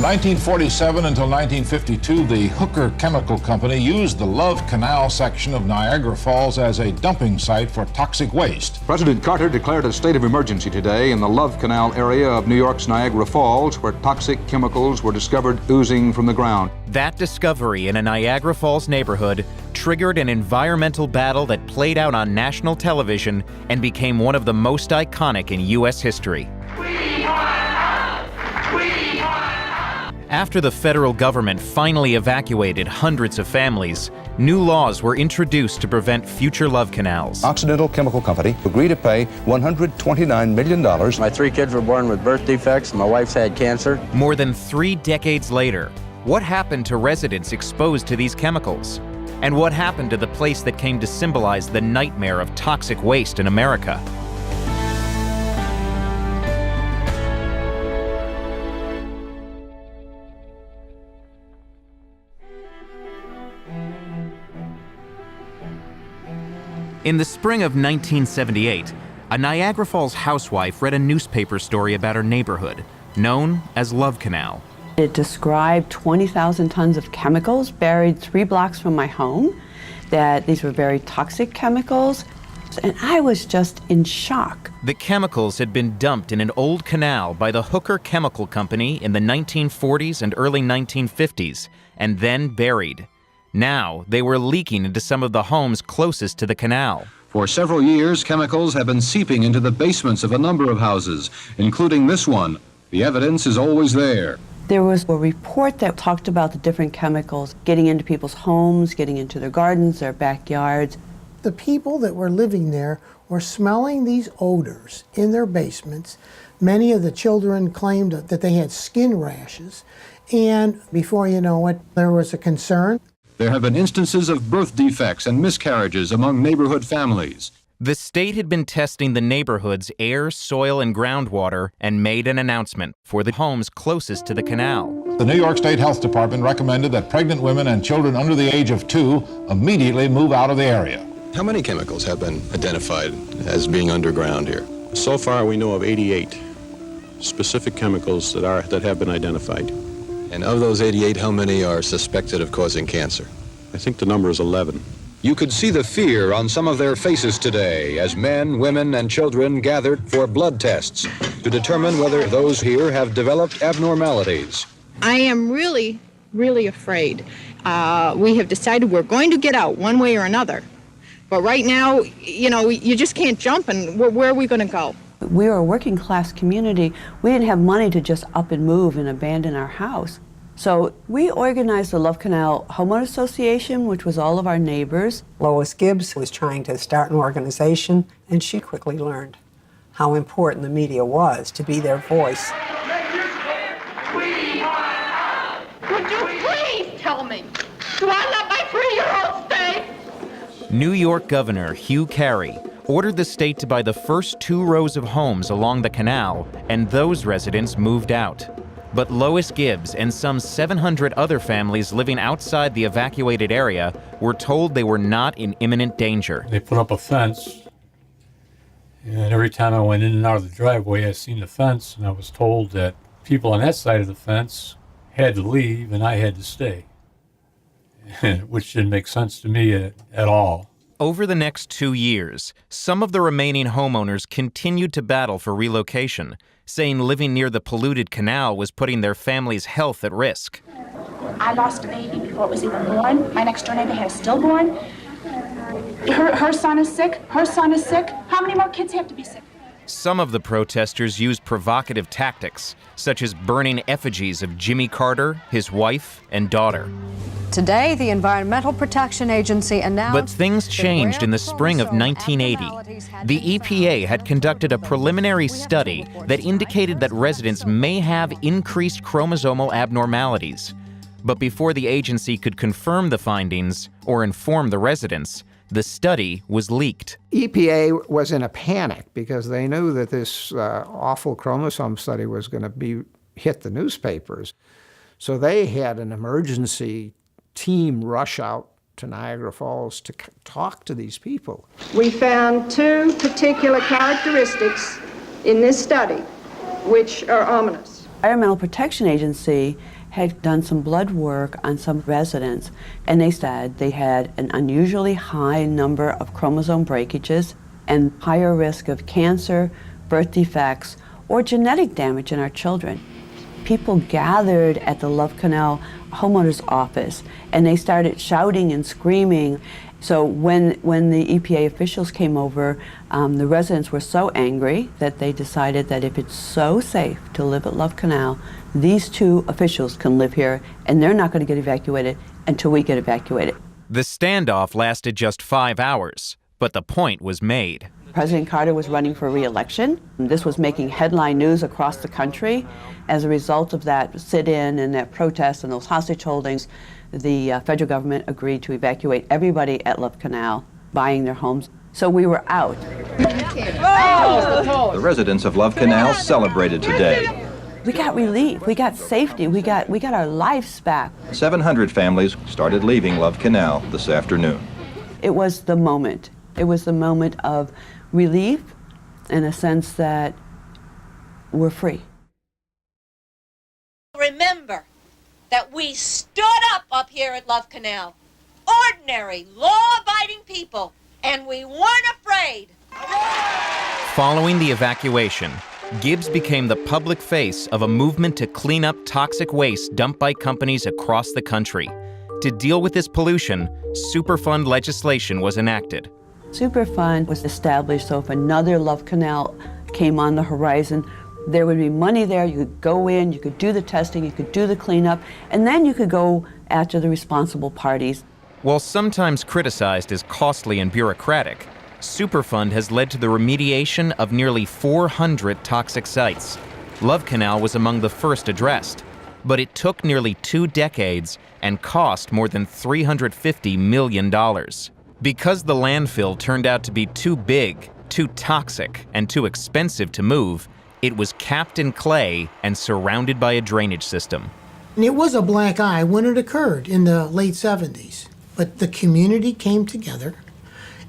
1947 until 1952, the Hooker Chemical Company used the Love Canal section of Niagara Falls as a dumping site for toxic waste. President Carter declared a state of emergency today in the Love Canal area of New York's Niagara Falls, where toxic chemicals were discovered oozing from the ground. That discovery in a Niagara Falls neighborhood triggered an environmental battle that played out on national television and became one of the most iconic in U.S. history. After the federal government finally evacuated hundreds of families, new laws were introduced to prevent future love canals. Occidental Chemical Company agreed to pay $129 million. My 3 kids were born with birth defects. My wife's had cancer. More than 3 decades later, what happened to residents exposed to these chemicals? And what happened to the place that came to symbolize the nightmare of toxic waste in America? In the spring of 1978, a Niagara Falls housewife read a newspaper story about her neighborhood, known as Love Canal. It described 20,000 tons of chemicals buried 3 blocks from my home, that these were very toxic chemicals, and I was just in shock. The chemicals had been dumped in an old canal by the Hooker Chemical Company in the 1940s and early 1950s, and then buried. Now, they were leaking into some of the homes closest to the canal. For several years, chemicals have been seeping into the basements of a number of houses, including this one. The evidence is always there. There was a report that talked about the different chemicals getting into people's homes, getting into their gardens, their backyards. The people that were living there were smelling these odors in their basements. Many of the children claimed that they had skin rashes. And before you know it, there was a concern. There have been instances of birth defects and miscarriages among neighborhood families. The state had been testing the neighborhood's air, soil, and groundwater and made an announcement for the homes closest to the canal. The New York State Health Department recommended that pregnant women and children under the age of 2 immediately move out of the area. How many chemicals have been identified as being underground here? So far, we know of 88 specific chemicals that have been identified. And of those 88, how many are suspected of causing cancer? I think the number is 11. You could see the fear on some of their faces today as men, women, and children gathered for blood tests to determine whether those here have developed abnormalities. I am really, really afraid. We have decided we're going to get out one way or another. But right now, you know, you just can't jump, and where are we going to go? We were a working class community. We didn't have money to just up and move and abandon our house. So we organized the Love Canal Homeowner Association, which was all of our neighbors. Lois Gibbs was trying to start an organization, and she quickly learned how important the media was to be their voice. Would you please tell me, do I let my 3-year-old stay? New York Governor Hugh Carey ordered the state to buy the first 2 rows of homes along the canal, and those residents moved out. But Lois Gibbs and some 700 other families living outside the evacuated area were told they were not in imminent danger. They put up a fence, and every time I went in and out of the driveway, I seen the fence, and I was told that people on that side of the fence had to leave and I had to stay, which didn't make sense to me at all. Over the next 2 years, some of the remaining homeowners continued to battle for relocation, saying living near the polluted canal was putting their family's health at risk. I lost a baby before it was even born. My next door neighbor had a stillborn. Her son is sick. Her son is sick. How many more kids have to be sick? Some of the protesters used provocative tactics, such as burning effigies of Jimmy Carter, his wife, and daughter. Today, the Environmental Protection Agency announced... But things changed in the spring of 1980. The EPA had conducted a preliminary study that indicated that residents may have increased chromosomal abnormalities. But before the agency could confirm the findings or inform the residents, the study was leaked. EPA was in a panic because they knew that this awful chromosome study was going to hit the newspapers. So they had an emergency team rush out to Niagara Falls to talk to these people. We found 2 particular characteristics in this study which are ominous. The Environmental Protection Agency had done some blood work on some residents, and they said they had an unusually high number of chromosome breakages and higher risk of cancer, birth defects, or genetic damage in our children. People gathered at the Love Canal homeowner's office, and they started shouting and screaming. So when the EPA officials came over, the residents were so angry that they decided that if it's so safe to live at Love Canal, these two officials can live here, and they're not going to get evacuated until we get evacuated. The standoff lasted just 5 hours, but the point was made. President Carter was running for re-election. This was making headline news across the country. As a result of that sit-in and that protest and those hostage holdings, the federal government agreed to evacuate everybody at Love Canal, buying their homes. So we were out. The residents of Love Canal celebrated today. We got relief, we got safety, we got our lives back. 700 families started leaving Love Canal this afternoon. It was the moment. It was the moment of relief in a sense that we're free. Remember that we stood up here at Love Canal, ordinary, law-abiding people, and we weren't afraid. Following the evacuation, Gibbs became the public face of a movement to clean up toxic waste dumped by companies across the country. To deal with this pollution, Superfund legislation was enacted. Superfund was established so if another Love Canal came on the horizon, there would be money there. You could go in, you could do the testing, you could do the cleanup, and then you could go after the responsible parties. While sometimes criticized as costly and bureaucratic, Superfund has led to the remediation of nearly 400 toxic sites. Love Canal was among the first addressed, but it took nearly 2 decades and cost more than $350 million. Because the landfill turned out to be too big, too toxic, and too expensive to move, it was capped in clay and surrounded by a drainage system. And it was a black eye when it occurred in the late 70s. But the community came together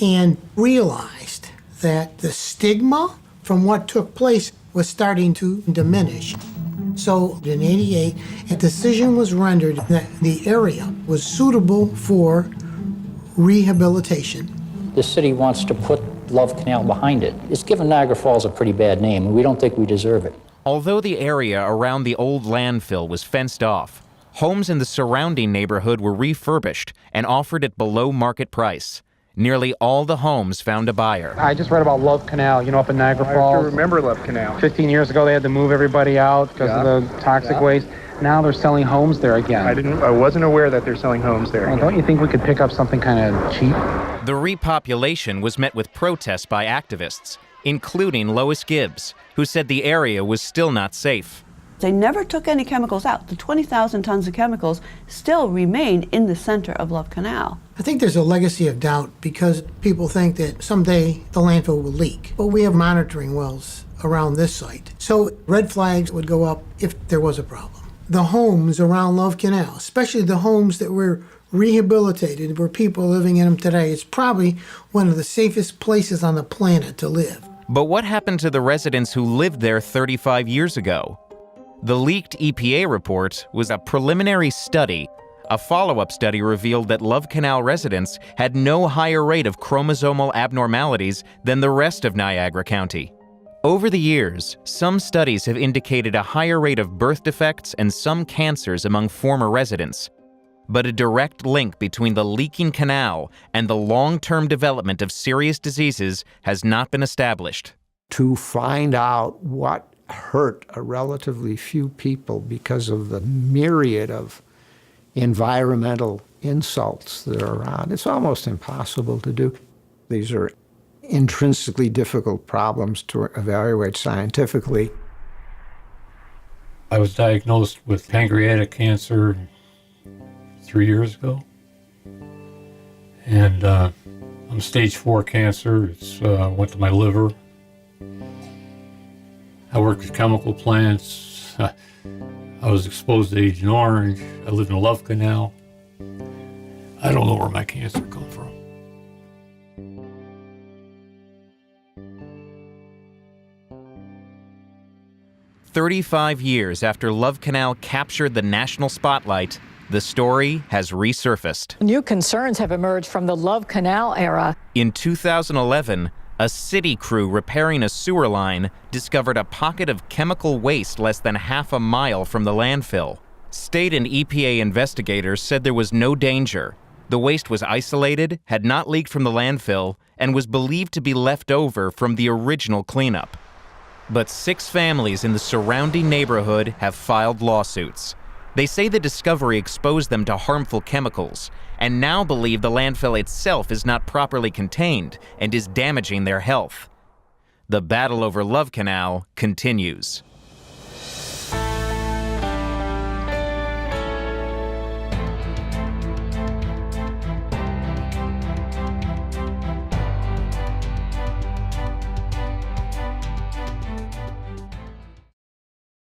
and realized that the stigma from what took place was starting to diminish. So in '88, a decision was rendered that the area was suitable for rehabilitation. The city wants to put Love Canal behind it. It's given Niagara Falls a pretty bad name, and we don't think we deserve it. Although the area around the old landfill was fenced off, homes in the surrounding neighborhood were refurbished and offered at below market price. Nearly all the homes found a buyer. I just read about Love Canal, up in Niagara Falls. I remember Love Canal. 15 years ago, they had to move everybody out because of the toxic waste. Now they're selling homes there again. I wasn't aware that they're selling homes there. Well, don't you think we could pick up something kind of cheap? The repopulation was met with protests by activists, including Lois Gibbs, who said the area was still not safe. They never took any chemicals out. The 20,000 tons of chemicals still remain in the center of Love Canal. I think there's a legacy of doubt because people think that someday the landfill will leak. But we have monitoring wells around this site. So red flags would go up if there was a problem. The homes around Love Canal, especially the homes that were rehabilitated, where people are living in them today, it's probably one of the safest places on the planet to live. But what happened to the residents who lived there 35 years ago? The leaked EPA report was a preliminary study. A follow-up study revealed that Love Canal residents had no higher rate of chromosomal abnormalities than the rest of Niagara County. Over the years, some studies have indicated a higher rate of birth defects and some cancers among former residents. But a direct link between the leaking canal and the long-term development of serious diseases has not been established. To find out what hurt a relatively few people because of the myriad of environmental insults that are around, it's almost impossible to do. These are intrinsically difficult problems to evaluate scientifically. I was diagnosed with pancreatic cancer 3 years ago, and I'm stage 4 cancer. It's went to my liver. I worked with chemical plants. I was exposed to Agent Orange. I lived in a Love Canal. I don't know where my cancer comes from. 35 years after Love Canal captured the national spotlight, the story has resurfaced. New concerns have emerged from the Love Canal era. In 2011, a city crew repairing a sewer line discovered a pocket of chemical waste less than half a mile from the landfill. State and EPA investigators said there was no danger. The waste was isolated, had not leaked from the landfill, and was believed to be left over from the original cleanup. But 6 families in the surrounding neighborhood have filed lawsuits. They say the discovery exposed them to harmful chemicals, and now believe the landfill itself is not properly contained and is damaging their health. The battle over Love Canal continues.